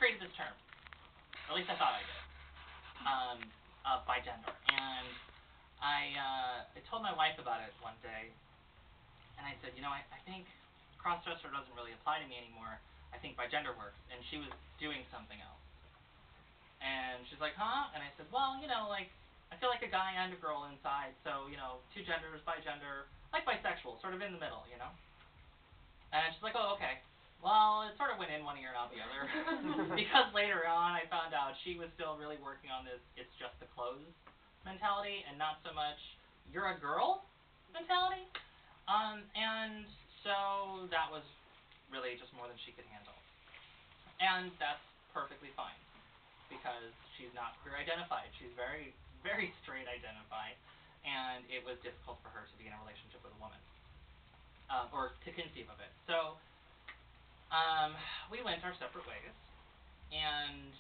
created this term, or at least I thought I did, of bigender. And I told my wife about it one day, and I said, I think crossdresser doesn't really apply to me anymore. I think bigender works. And she was doing something else. And she's like, huh? And I said, well, I feel like a guy and a girl inside, so, two genders, bigender, like bisexual, sort of in the middle, And she's like, oh, okay. Well, it sort of went in one ear and out the other. Because later on I found out she was still really working on this it's just the clothes mentality and not so much you're a girl mentality. And so that was really just more than she could handle. And that's perfectly fine because she's not queer identified. She's very, very straight identified. And it was difficult for her to be in a relationship with a woman. Or to conceive of it. So we went our separate ways, and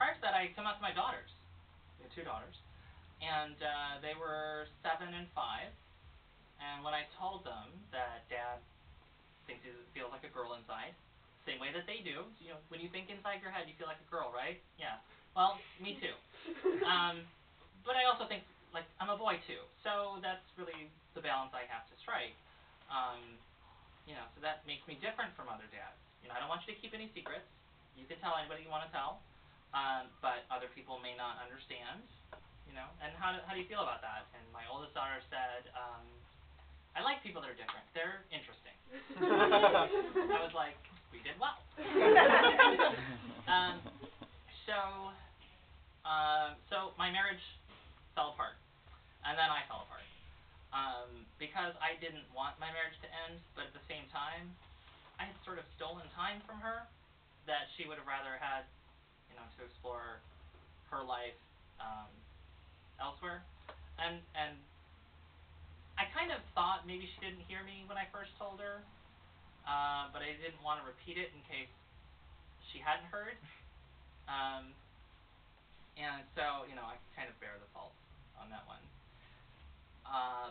prior to that, I came out to my daughters. We had 2 daughters, and they were 7 and 5. And when I told them that Dad thinks he feels like a girl inside, same way that they do. When you think inside your head, you feel like a girl, right? Yeah. Well, me too. But I also think like I'm a boy too, so that's really the balance I have to strike. So that makes me different from other dads. I don't want you to keep any secrets. You can tell anybody you want to tell, but other people may not understand. And how do you feel about that? And my oldest daughter said, I like people that are different. They're interesting. I was like, we did well. So my marriage fell apart, and then I fell apart. Because I didn't want my marriage to end, but at the same time, I had sort of stolen time from her that she would have rather had, to explore her life elsewhere. And I kind of thought maybe she didn't hear me when I first told her, but I didn't want to repeat it in case she hadn't heard. And so, I kind of bear the fault on that one.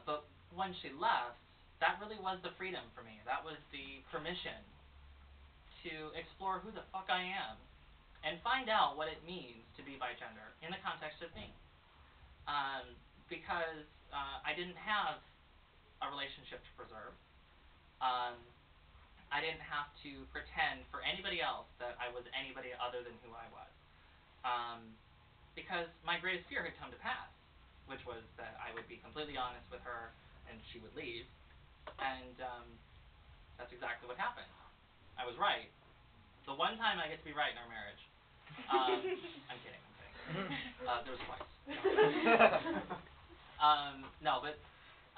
But when she left, that really was the freedom for me. That was the permission to explore who the fuck I am and find out what it means to be bigender in the context of me. Because I didn't have a relationship to preserve. I didn't have to pretend for anybody else that I was anybody other than who I was. Because my greatest fear had come to pass, which was that I would be completely honest with her and she would leave. And that's exactly what happened. I was right. The one time I get to be right in our marriage. I'm kidding. There was twice. No, but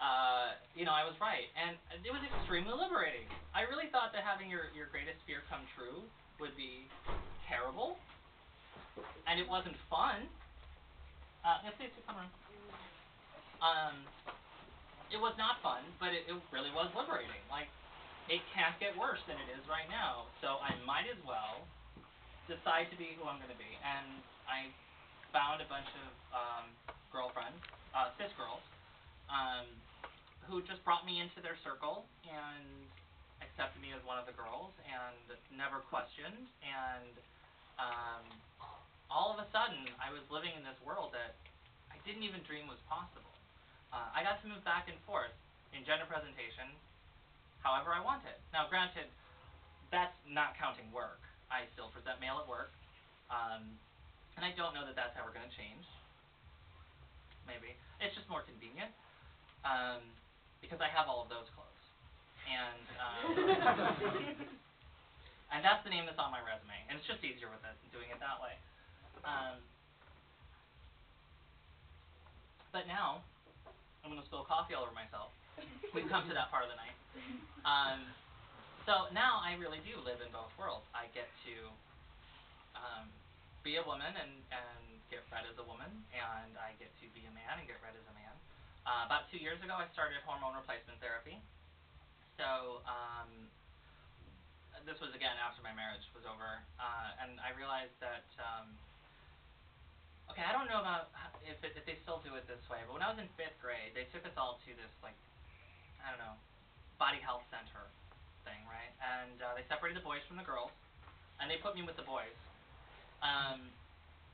I was right, and it was extremely liberating. I really thought that having your greatest fear come true would be terrible, and it wasn't fun. Yes, please come on. It was not fun, but it really was liberating. Like, it can't get worse than it is right now, so I might as well decide to be who I'm going to be. And I found a bunch of girlfriends, cis girls, who just brought me into their circle and accepted me as one of the girls and never questioned. And all of a sudden, I was living in this world that I didn't even dream was possible. I got to move back and forth in gender presentation however I wanted. Now, granted, that's not counting work. I still present male at work, and I don't know that that's ever going to change. Maybe. It's just more convenient, because I have all of those clothes. And and that's the name that's on my resume, and it's just easier with it, doing it that way. But now, I'm going to spill coffee all over myself. We've come to that part of the night. So now I really do live in both worlds. I get to be a woman and get read as a woman, and I get to be a man and get read as a man. About 2 years ago, I started hormone replacement therapy. So this was, again, after my marriage was over, and I realized that, okay, I don't know about if they still do it this way, but when I was in 5th grade, they took us all to this, like, I don't know, body health center thing, right? And they separated the boys from the girls, and they put me with the boys.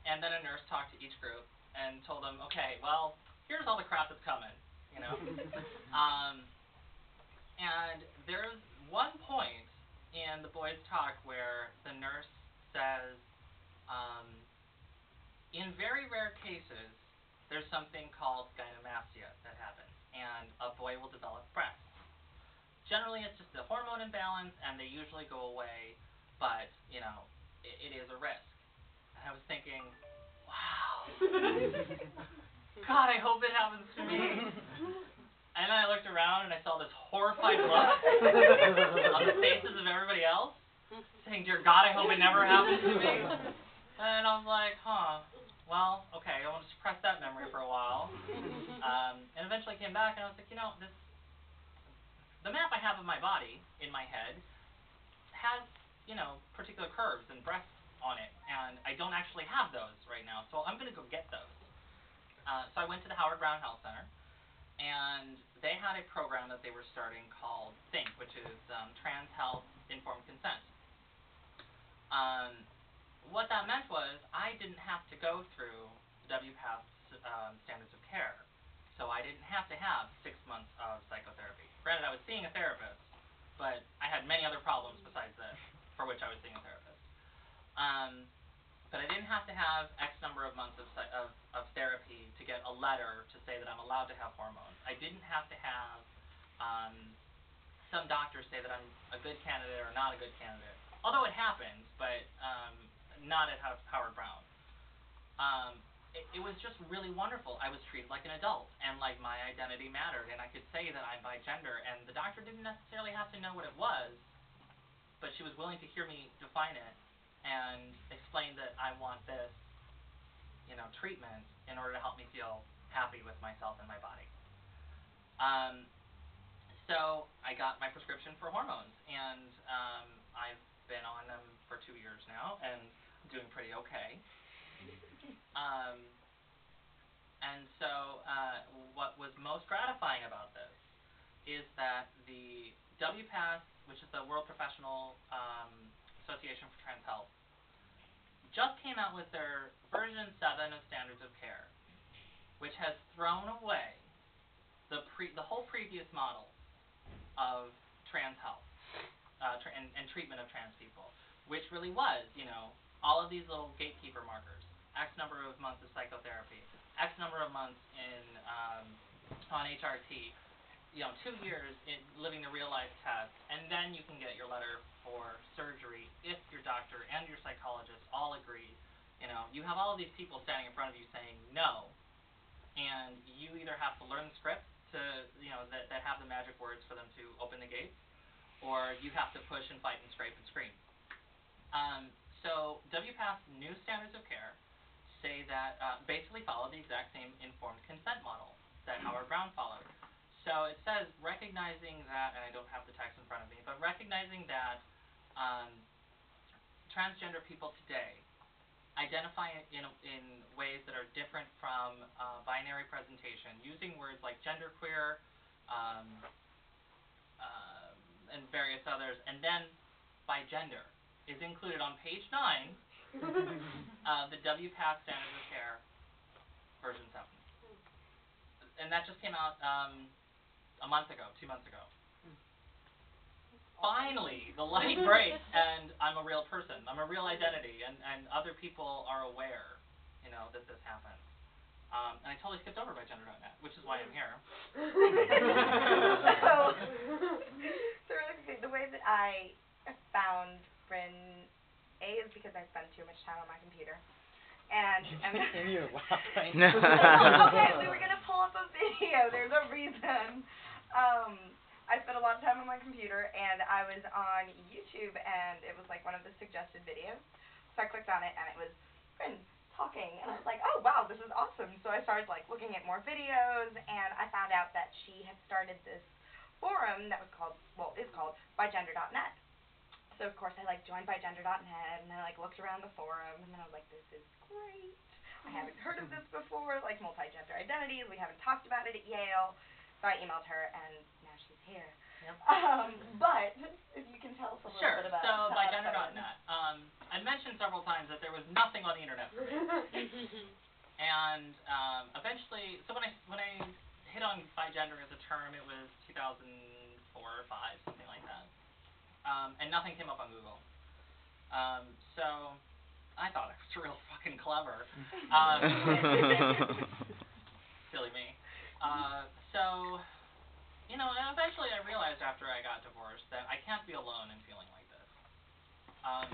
And then a nurse talked to each group and told them, okay, well, here's all the crap that's coming, you know. And there's one point in the boys' talk where the nurse says, in very rare cases, there's something called gynecomastia that happens, and a boy will develop breasts. Generally, it's just a hormone imbalance, and they usually go away, but, you know, it is a risk. And I was thinking, wow, God, I hope it happens to me. And then I looked around, and I saw this horrified look on the faces of everybody else, saying, dear God, I hope it never happens to me. And I was like, well, okay, I want to suppress that memory for a while. And eventually came back, and I was like, you know, the map I have of my body in my head has, you know, particular curves and breasts on it, and I don't actually have those right now, so I'm going to go get those. So I went to the Howard Brown Health Center, and they had a program that they were starting called THINK, which is Trans Health Informed Consent. What that meant was I didn't have to go through WPATH standards of care, so I didn't have to have 6 months of psychotherapy. Granted, I was seeing a therapist, but I had many other problems besides this for which I was seeing a therapist. But I didn't have to have X number of months of therapy to get a letter to say that I'm allowed to have hormones. I didn't have to have some doctor say that I'm a good candidate or not a good candidate. Although it happened, but not at Howard Brown. It was just really wonderful. I was treated like an adult, and like my identity mattered, and I could say that I'm bigender, and the doctor didn't necessarily have to know what it was, but she was willing to hear me define it and explain that I want this, you know, treatment in order to help me feel happy with myself and my body. So I got my prescription for hormones, and I've been on them for 2 years now, and I'm doing pretty okay. And so what was most gratifying about this is that the WPATH, which is the World Professional Association for Trans Health, just came out with their version 7 of standards of care, which has thrown away the whole previous model of trans health and treatment of trans people, which really was, you know, all of these little gatekeeper markers, X number of months of psychotherapy, X number of months in on HRT, you know, 2 years in living the real life test, and then you can get your letter for surgery if your doctor and your psychologist all agree. You know, you have all of these people standing in front of you saying no, and you either have to learn the script to, you know, that have the magic words for them to open the gates, or you have to push and fight and scrape and scream. So WPATH's new standards of care say that basically follow the exact same informed consent model that Howard Brown followed. So it says, recognizing that, and I don't have the text in front of me, but recognizing that transgender people today identify in ways that are different from binary presentation, using words like genderqueer and various others, and then by gender is included on page 9 of the WPATH Standards of Care version 7. And that just came out a month ago, 2 months ago. Finally, the light breaks, and I'm a real person. I'm a real identity, and other people are aware, you know, that this happens. And I totally skipped over bigender.net, which is why I'm here. So really quickly, the way that I found Brin, A, is because I spend too much time on my computer. And You're laughing. okay, we were gonna pull up a video. There's a reason. I spent a lot of time on my computer, and I was on YouTube, and it was like one of the suggested videos. So I clicked on it, and it was Brin talking, and I was like, oh wow, this is awesome. So I started like looking at more videos, and I found out that she had started this forum that was called, well, is called bigender.net. So of course I like joined bigender.net, and I like looked around the forum, and then I was like, this is great. I haven't heard of this before, like multi-gender identities. We haven't talked about it at Yale. So I emailed her, and now she's here. Yep. But if you can tell us a little bit about so bigender.net. several times that there was nothing on the internet for me. And eventually, so when I hit on bigender as a term, it was 2004 or 5, something like that. And nothing came up on Google. So I thought I was real fucking clever. Silly me. So, you know, eventually I realized after I got divorced that I can't be alone in feeling like this.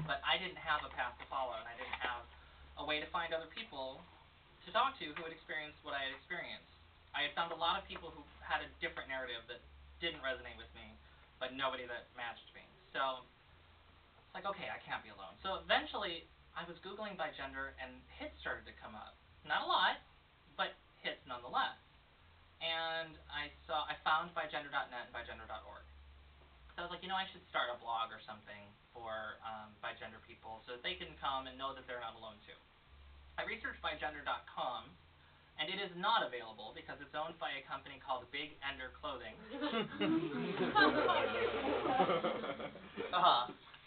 But I didn't have a path to follow, and I didn't have a way to find other people to talk to who had experienced what I had experienced. I had found a lot of people who had a different narrative that didn't resonate with me, but nobody that matched me. So it's like, okay, I can't be alone. So eventually, I was Googling bigender, and hits started to come up. Not a lot, but hits nonetheless. And I found bigender.net and bigender.org. So I was like, you know, I should start a blog or something for bigender people so that they can come and know that they're not alone too. I researched bigender.com, and it is not available because it's owned by a company called Big Ender Clothing.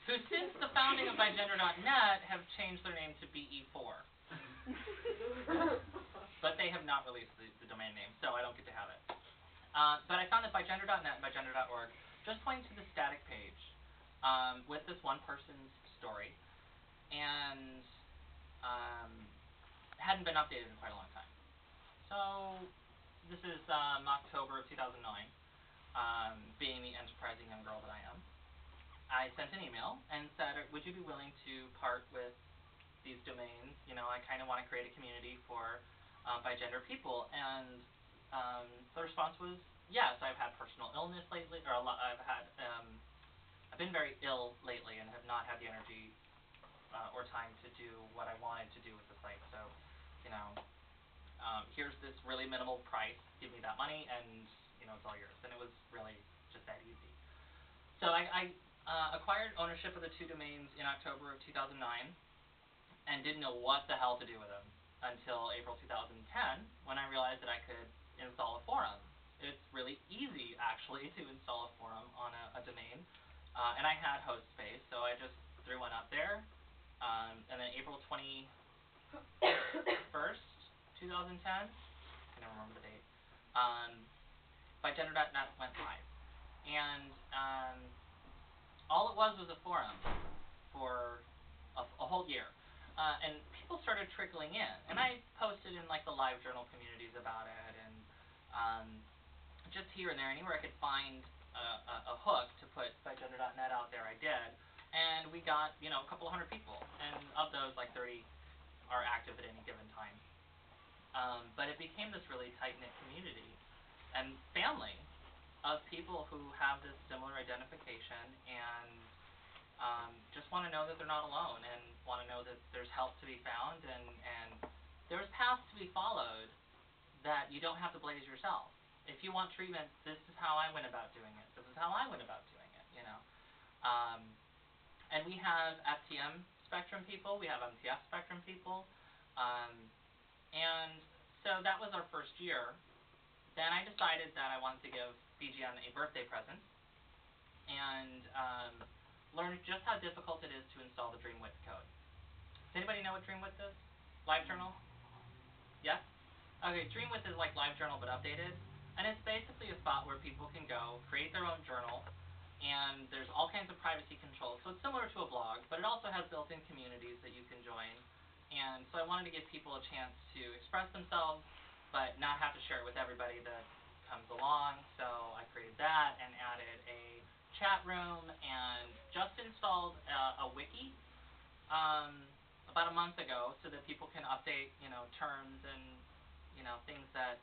Who since the founding of bigender.net have changed their name to BE4. But they have not released the domain name, so I don't get to have it. But I found that bigender.net and bigender.org just pointing to the static page with this one person's story, and hadn't been updated in quite a long time. So this is October of 2009, being the enterprising young girl that I am. I sent an email and said, would you be willing to part with these domains? You know, I kind of want to create a community for bigender people. And the response was, yes, I've had personal illness lately, or I've been very ill lately and have not had the energy or time to do what I wanted to do with the site. So, you know, here's this really minimal price, give me that money, and, you know, it's all yours. And it was really just that easy. So I acquired ownership of the 2 domains in October of 2009 and didn't know what the hell to do with them until April 2010 when I realized that I could install a forum. It's really easy, actually, to install a forum on a domain. And I had host space, so I just threw one up there. And then April 21st, 2010, I can never remember the date, bigender.net went live. And all it was a forum for a whole year. And people started trickling in. And I posted in like the LiveJournal communities about it, and just here and there, anywhere I could find a hook to put bigender.net out there, I did. And we got, you know, a couple hundred people. And of those, like 30 are active at any given time. But it became this really tight-knit community and family of people who have this similar identification and just want to know that they're not alone, and want to know that there's help to be found, and there's paths to be followed that you don't have to blaze yourself. If you want treatment, this is how I went about doing it. This is how I went about doing it, you know. And we have FTM spectrum people, we have MTF spectrum people, and so that was our first year. Then I decided that I wanted to give BGN a birthday present, and learned just how difficult it is to install the DreamWidth code. Does anybody know what DreamWidth is? LiveJournal? Yes? Okay, DreamWidth is like LiveJournal but updated, and it's basically a spot where people can go, create their own journal, and there's all kinds of privacy controls. So it's similar to a blog, but it also has built-in communities that you can join. And so I wanted to give people a chance to express themselves, but not have to share it with everybody that comes along. So I created that and added a chat room, and just installed a wiki about a month ago so that people can update, you know, terms and, you know, things that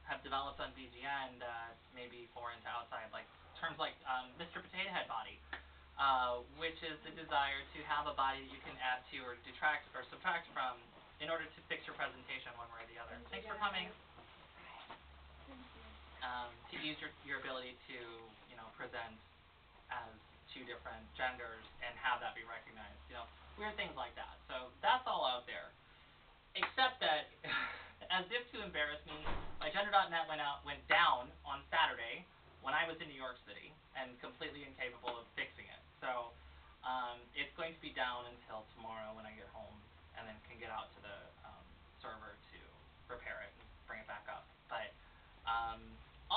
have developed on BGN that may be foreign to outside, like terms like Mr. Potato Head body, which is the desire to have a body that you can add to or detract or subtract from in order to fix your presentation one way or the other. Thanks for coming. To use your ability to, you know, present as 2 different genders and have that be recognized, you know, weird things like that. So that's all out there. Except that, as if to embarrass me, bigender.net went down on Saturday when I was in New York City and completely incapable of fixing it. So it's going to be down until tomorrow when I go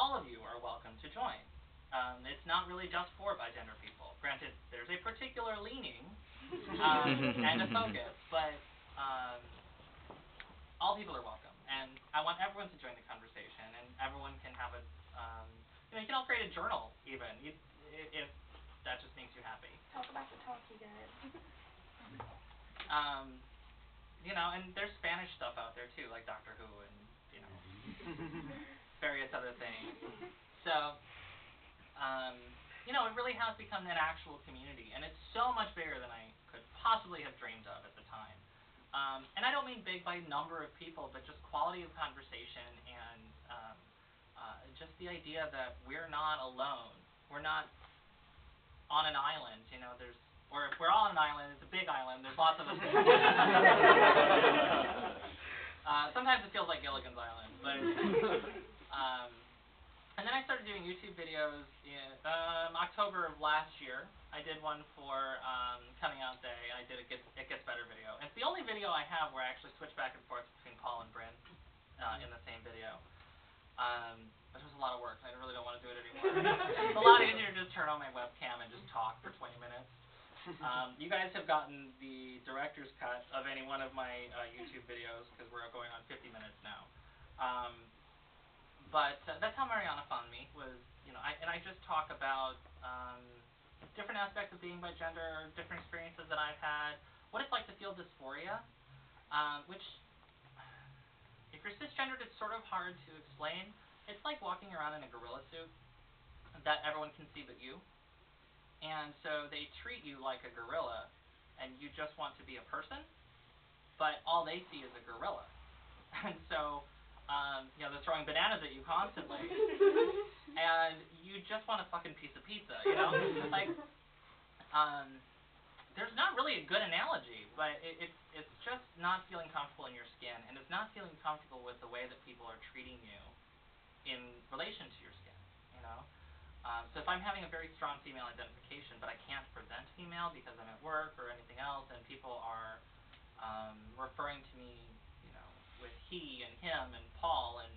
all of you are welcome to join. It's not really just for bigender people. Granted, there's a particular leaning and a focus, but all people are welcome, and I want everyone to join the conversation, and everyone can have a, you can all create a journal, even, if that just makes you happy. Talk about the talk, you guys. And there's Spanish stuff out there too, like Doctor Who and, various other things. So, it really has become an actual community, and it's so much bigger than I could possibly have dreamed of at the time. And I don't mean big by number of people, but just quality of conversation and just the idea that we're not alone. We're not on an island, or if we're all on an island, it's a big island, there's lots of us. Sometimes it feels like Gilligan's Island, but and then I started doing YouTube videos in October of last year. I did one for Coming Out Day. I did a It Gets Better video. And it's the only video I have where I actually switch back and forth between Paul and Brin in the same video. Which was a lot of work. I really don't want to do it anymore. It's a lot easier to just turn on my webcam and just talk for 20 minutes. You guys have gotten the director's cut of any one of my YouTube videos because we're going on 50 minutes now. But that's how Mariana found me, was, I just talk about different aspects of being by gender, different experiences that I've had, what it's like to feel dysphoria, which, if you're cisgendered, it's sort of hard to explain. It's like walking around in a gorilla suit that everyone can see but you. And so they treat you like a gorilla, and you just want to be a person, but all they see is a gorilla. And so, they're throwing bananas at you constantly, and you just want a fucking piece of pizza, Like, there's not really a good analogy, but it's just not feeling comfortable in your skin, and it's not feeling comfortable with the way that people are treating you in relation to your skin, So if I'm having a very strong female identification, but I can't present female because I'm at work or anything else, and people are referring to me, with he and him and Paul and,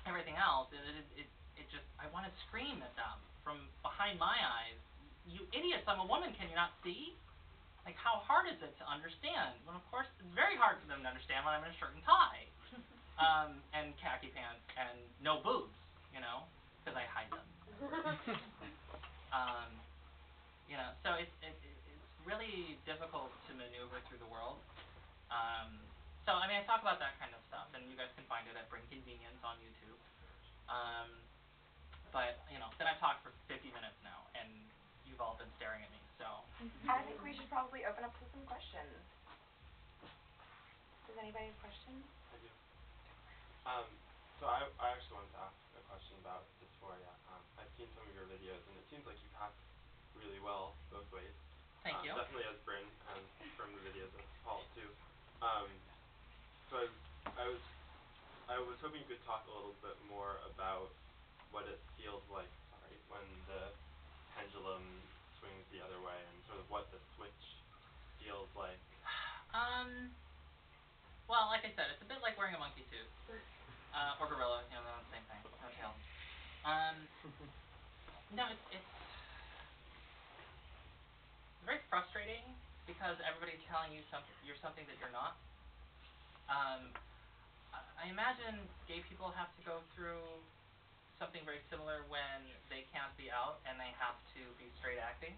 everything else, it just, I want to scream at them from behind my eyes. You idiots, I'm a woman, can you not see? Like, how hard is it to understand? Well, of course, it's very hard for them to understand when I'm in a shirt and tie. And khaki pants, and no boobs, because I hide them. So it's really difficult to maneuver through the world. So, I talk about that kind of stuff, and you guys can find it at Brin Convenience on YouTube. But, then I've talked for 50 minutes now, and you've all been staring at me, so. I think we should probably open up to some questions. Does anybody have questions? I do. So I actually wanted to ask a question about dysphoria. I've seen some of your videos, and it seems like you pass really well both ways. Thank you. Definitely as Brin, and from the videos of Paul too. So I was hoping you could talk a little bit more about what it feels like, when the pendulum swings the other way, and sort of what the switch feels like. Well, like I said, it's a bit like wearing a monkey suit. Or gorilla, they're the same thing. No tail. No, it's very frustrating because everybody's telling you you're something that you're not. I imagine gay people have to go through something very similar when they can't be out and they have to be straight acting.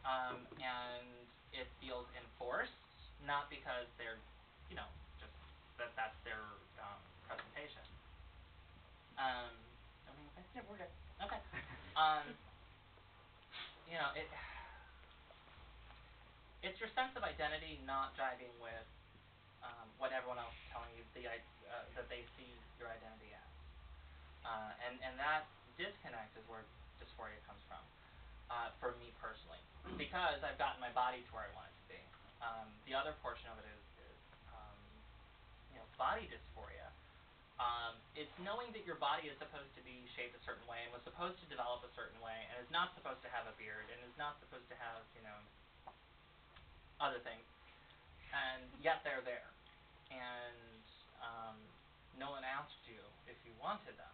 And it feels enforced, not because they're, just that's their presentation. Everything okay? Yeah, we're good. Okay. It's your sense of identity not jiving with what everyone else is telling you that they see your identity as. And that disconnect is where dysphoria comes from, for me personally, because I've gotten my body to where I want it to be. The other portion of it is body dysphoria. It's knowing that your body is supposed to be shaped a certain way and was supposed to develop a certain way and is not supposed to have a beard and is not supposed to have, other things. And yet they're there. And no one asked you if you wanted them.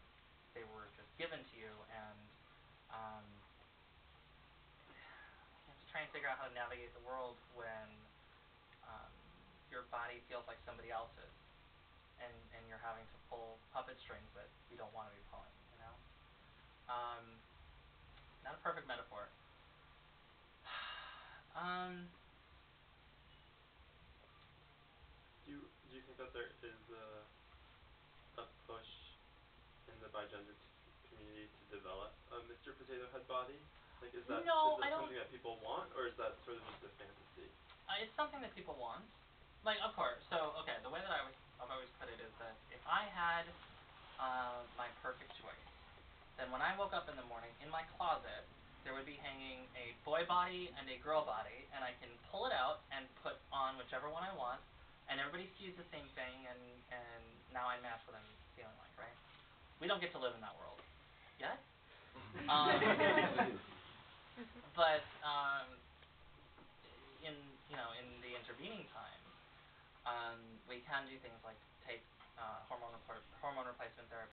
They were just given to you, and you have to try and figure out how to navigate the world when your body feels like somebody else's, and you're having to pull puppet strings that you don't want to be pulling, you know? Not a perfect metaphor. Do you think that there is a push in the bigender community to develop a Mr. Potato Head body? Like, is that No, I don't. something that people want, or is that sort of just a fantasy? It's something that people want. Like, of course. So, okay, the way that I've always put it is that if I had my perfect choice, then when I woke up in the morning, in my closet, there would be hanging a boy body and a girl body, and I can pull it out and put on whichever one I want, and everybody sees the same thing, and now I match what I'm feeling like, right? We don't get to live in that world yet. But in in the intervening times, we can do things like take hormone replacement therapy